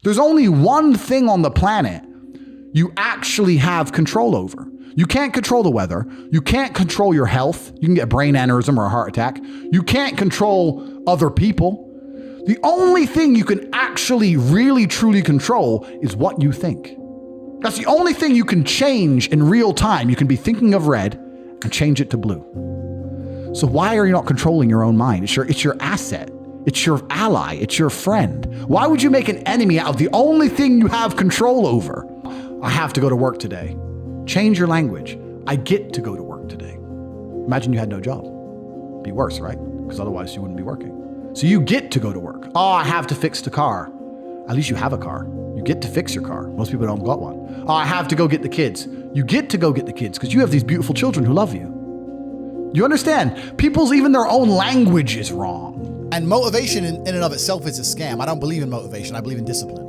There's only one thing on the planet you actually have control over. You can't control the weather. You can't control your health. You can get a brain aneurysm or a heart attack. You can't control other people. The only thing you can actually really truly control is what you think. That's the only thing you can change in real time. You can be thinking of red and change it to blue. So why are you not controlling your own mind? It's your asset. It's your ally. It's your friend. Why would you make an enemy out of the only thing you have control over? I have to go to work today. Change your language. I get to go to work today. Imagine you had no job. Be worse, right? Because otherwise you wouldn't be working. So you get to go to work. Oh, I have to fix the car. At least you have a car. You get to fix your car. Most people don't got one. Oh, I have to go get the kids. You get to go get the kids because you have these beautiful children who love you. You understand? People's, even their own language is wrong. And motivation in and of itself is a scam. I don't believe in motivation. I believe in discipline.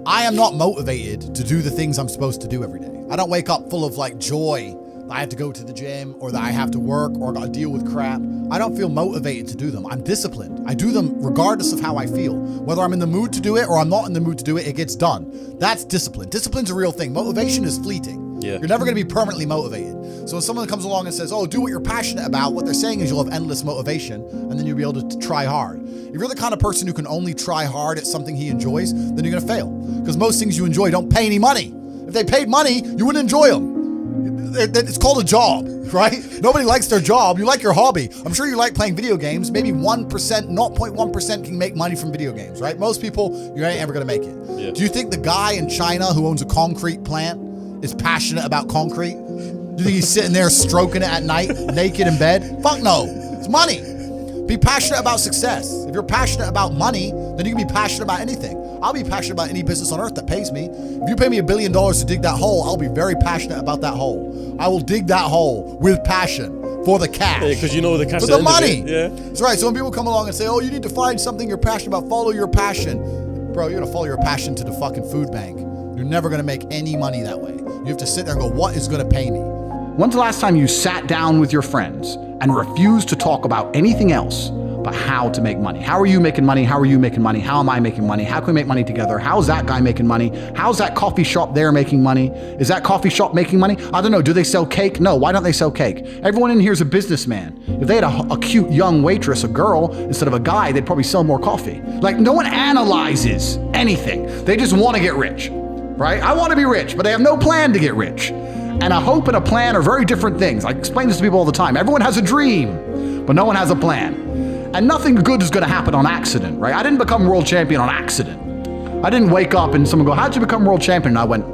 I am not motivated to do the things I'm supposed to do every day. I don't wake up full of like joy that I have to go to the gym or that I have to work or got to deal with crap. I don't feel motivated to do them. I'm disciplined. I do them regardless of how I feel. Whether I'm in the mood to do it or I'm not in the mood to do it, it gets done. That's discipline. Discipline's a real thing. Motivation is fleeting. Yeah. You're never going to be permanently motivated. So when someone comes along and says, oh, do what you're passionate about, what they're saying is you'll have endless motivation and then you'll be able to try hard. If you're the kind of person who can only try hard at something he enjoys, then you're going to fail. Because most things you enjoy don't pay any money. If they paid money, you wouldn't enjoy them. It's called a job, right? Nobody likes their job. You like your hobby. I'm sure you like playing video games. Maybe 1%, 0.1% can make money from video games, right? Most people, you ain't ever going to make it. Yeah. Do you think the guy in China who owns a concrete plant is passionate about concrete? Do you think he's sitting there stroking it at night, naked in bed? Fuck no. It's money. Be passionate about success. If you're passionate about money, then you can be passionate about anything. I'll be passionate about any business on earth that pays me. If you pay me $1 billion to dig that hole, I'll be very passionate about that hole. I will dig that hole with passion for the cash. Yeah, because you know the cash. For the money. Yeah. That's right. So when people come along and say, oh, you need to find something you're passionate about, follow your passion. Bro, you're going to follow your passion to the fucking food bank. You're never going to make any money that way. You have to sit there and go, what is going to pay me? When's the last time you sat down with your friends and refused to talk about anything else but how to make money? How are you making money? How are you making money? How am I making money? How can we make money together? How's that guy making money? How's that coffee shop there making money? Is that coffee shop making money? I don't know. Do they sell cake? No. Why don't they sell cake? Everyone in here is a businessman. If they had a cute young waitress, a girl, instead of a guy, they'd probably sell more coffee. Like, no one analyzes anything. They just want to get rich, right? I want to be rich, but they have no plan to get rich. And a hope and a plan are very different things. I explain this to people all the time. Everyone has a dream, but no one has a plan. And nothing good is going to happen on accident, right? I didn't become world champion on accident. I didn't wake up and someone go, how'd you become world champion? And I went,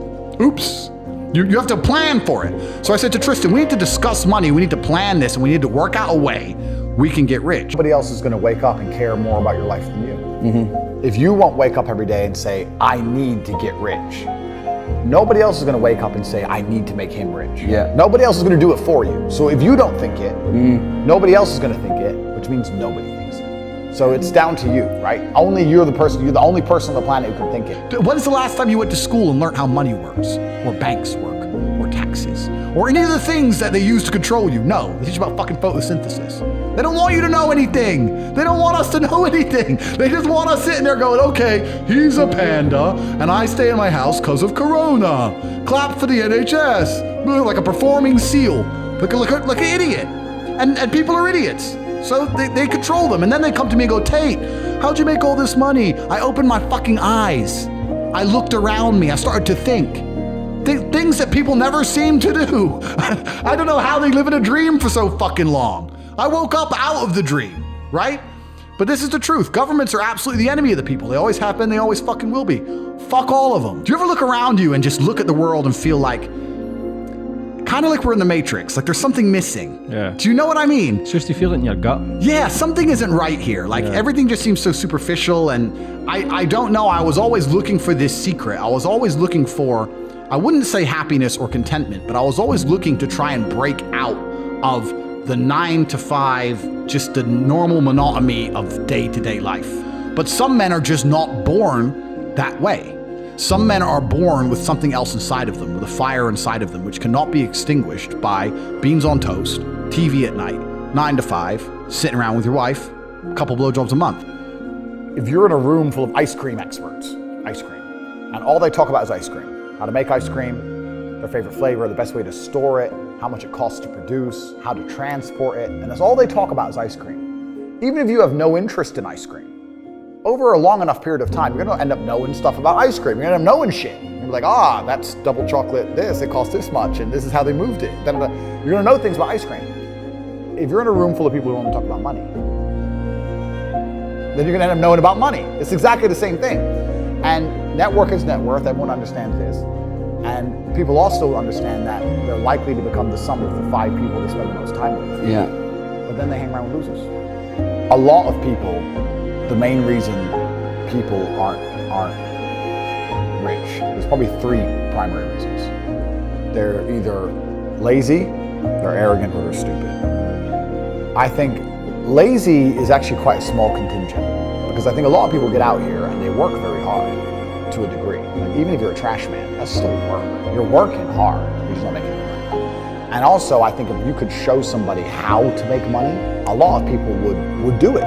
oops. You have to plan for it. So I said to Tristan, we need to discuss money. We need to plan this and we need to work out a way we can get rich. Nobody else is going to wake up and care more about your life than you. Mm-hmm. If you won't wake up every day and say, I need to get rich, nobody else is going to wake up and say, I need to make him rich. Yeah. Nobody else is going to do it for you. So if you don't think it, nobody else is going to think it, which means nobody thinks it. So it's down to you, right? Only you're the only person on the planet who can think it. When's the last time you went to school and learned how money works, or banks work, or taxes, or any of the things that they use to control you? No, they teach you about fucking photosynthesis. They don't want you to know anything. They don't want us to know anything. They just want us sitting there going, okay, he's a panda, and I stay in my house because of Corona. Clap for the NHS. Like a performing seal. Like an idiot. And people are idiots. So they control them. And then they come to me and go, Tate, how'd you make all this money? I opened my fucking eyes. I looked around me. I started to think. Things that people never seem to do. I don't know how they live in a dream for so fucking long. I woke up out of the dream, right? But this is the truth. Governments are absolutely the enemy of the people. They always have been, they always fucking will be. Fuck all of them. Do you ever look around you and just look at the world and feel like, kind of like we're in the Matrix, like there's something missing? Yeah. Do you know what I mean? It's just you feel it in your gut. Yeah, something isn't right here. Like everything just seems so superficial, and I don't know. I was always looking for this secret. I was always looking for, I wouldn't say happiness or contentment, but I was always looking to try and break out of the 9 to 5, just the normal monotony of day-to-day life. But some men are just not born that way. Some men are born with something else inside of them, with a fire inside of them, which cannot be extinguished by beans on toast, TV at night, 9 to 5, sitting around with your wife, a couple blowjobs a month. If you're in a room full of ice cream experts, ice cream, And all they talk about is ice cream. How to make ice cream, their favorite flavor, the best way to store it, how much it costs to produce, how to transport it, and that's all they talk about is ice cream. Even if you have no interest in ice cream, over a long enough period of time, you're gonna end up knowing stuff about ice cream. You're gonna end up knowing shit. You're gonna be like, that's double chocolate this, it costs this much, and this is how they moved it. You're gonna know things about ice cream. If you're in a room full of people who only talk about money, then you're gonna end up knowing about money. It's exactly the same thing. And network is net worth, everyone understands this. And people also understand that they're likely to become the sum of the 5 people they spend the most time with. Yeah. But then they hang around with losers. A lot of people, the main reason people aren't rich, there's probably 3 primary reasons. They're either lazy, they're arrogant, or they're stupid. I think lazy is actually quite a small contingent, because I think a lot of people get out here and they work very hard to a degree. Like, even if you're a trash man, that's still work. You're working hard, you're just not making any money. And also, I think if you could show somebody how to make money, a lot of people would do it.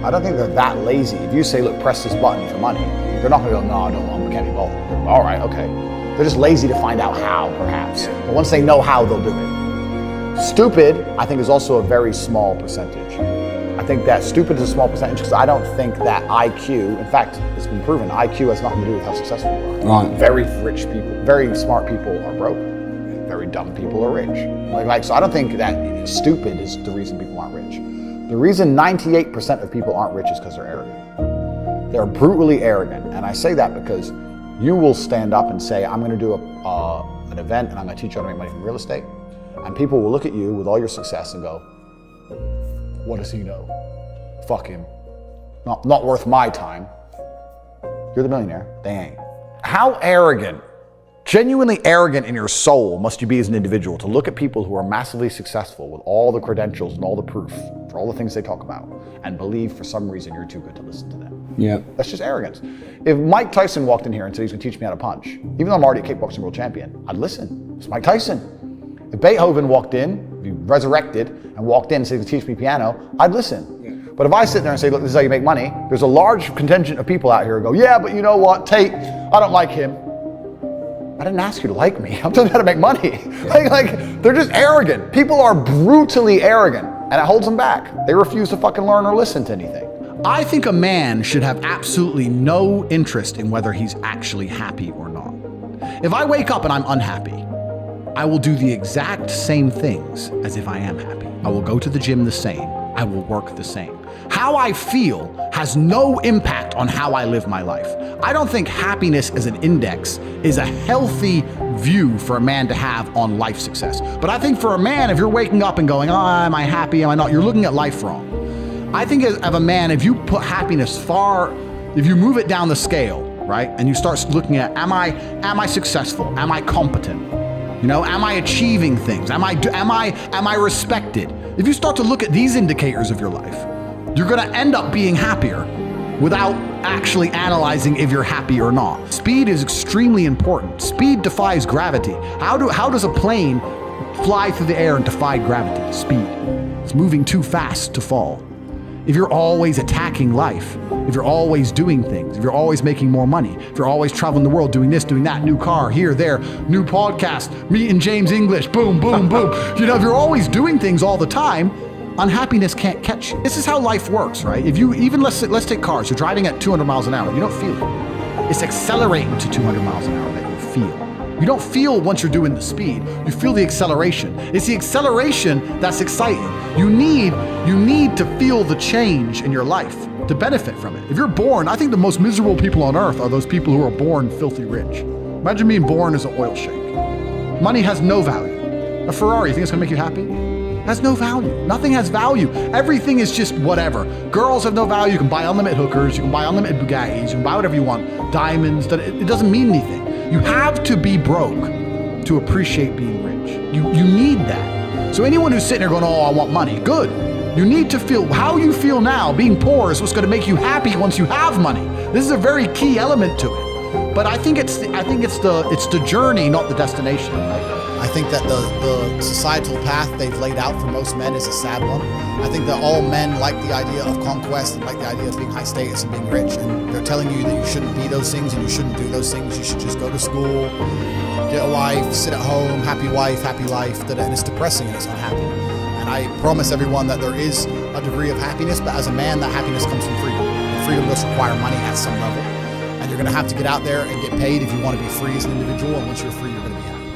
I don't think they're that lazy. If you say, look, press this button for money, they're not gonna go, no, I don't want, I can't be bothered. All right, okay. They're just lazy to find out how, perhaps. But once they know how, they'll do it. Stupid, I think, is also a very small percentage. I think that stupid is a small percentage because I don't think that IQ, in fact, it's been proven, IQ has nothing to do with how successful you are. Right. Very rich people, very smart people are broke. Very dumb people are rich. So I don't think that stupid is the reason people aren't rich. The reason 98% of people aren't rich is because they're arrogant. They're brutally arrogant. And I say that because you will stand up and say, I'm gonna do an event and I'm gonna teach you how to make money from real estate. And people will look at you with all your success and go, what does he know? Fuck him. Not worth my time. You're the millionaire. They ain't. How arrogant, genuinely arrogant in your soul must you be as an individual to look at people who are massively successful with all the credentials and all the proof for all the things they talk about and believe for some reason you're too good to listen to them. Yeah. That's just arrogance. If Mike Tyson walked in here and said he's gonna teach me how to punch, even though I'm already a kickboxing world champion, I'd listen. It's Mike Tyson. If Beethoven walked in, if he resurrected and walked in and said he's gonna teach me piano, I'd listen. But if I sit there and say, look, this is how you make money, there's a large contingent of people out here who go, yeah, but you know what, Tate, I don't like him. I didn't ask you to like me. I'm telling you how to make money. like, they're just arrogant. People are brutally arrogant, and it holds them back. They refuse to fucking learn or listen to anything. I think a man should have absolutely no interest in whether he's actually happy or not. If I wake up and I'm unhappy, I will do the exact same things as if I am happy. I will go to the gym the same. I will work the same. How I feel has no impact on how I live my life. I don't think happiness as an index is a healthy view for a man to have on life success. But I think for a man, if you're waking up and going, am I happy, am I not, you're looking at life wrong. I think of a man, if you put happiness if you move it down the scale, right? And you start looking at, am I successful? Am I competent? You know, am I achieving things? Am I respected? If you start to look at these indicators of your life, you're gonna end up being happier without actually analyzing if you're happy or not. Speed is extremely important. Speed defies gravity. How does a plane fly through the air and defy gravity? Speed. It's moving too fast to fall. If you're always attacking life, if you're always doing things, if you're always making more money, if you're always traveling the world doing this, doing that, new car, here, there, new podcast, meeting James English, boom, boom, boom. You know, if you're always doing things all the time, unhappiness can't catch you. This is how life works, right? If you even, let's take cars, you're driving at 200 miles an hour, you don't feel it. It's accelerating to 200 miles an hour that you feel. You don't feel once you're doing the speed, you feel the acceleration. It's the acceleration that's exciting. You need to feel the change in your life to benefit from it. If you're born, I think the most miserable people on earth are those people who are born filthy rich. Imagine being born as an oil sheik. Money has no value. A Ferrari, you think it's gonna make you happy? It has no value. Nothing has value. Everything is just whatever. Girls have no value. You can buy unlimited hookers, you can buy unlimited Bugattis, you can buy whatever you want. Diamonds, it doesn't mean anything. You have to be broke to appreciate being rich. You need that. So anyone who's sitting there going, I want money, good. You need to feel how you feel now. Being poor is what's going to make you happy once you have money. This is a very key element to it. But I think it's the journey, not the destination. Right? I think that the societal path they've laid out for most men is a sad one. I think that all men like the idea of conquest and like the idea of being high status and being rich. And they're telling you that you shouldn't be those things and you shouldn't do those things. You should just go to school, get a wife, sit at home, happy wife, happy life. And it's depressing and it's unhappy. And I promise everyone that there is a degree of happiness, but as a man, that happiness comes from freedom. And freedom does require money at some level. And you're going to have to get out there and get paid if you want to be free as an individual. And once you're free, you're going to be happy.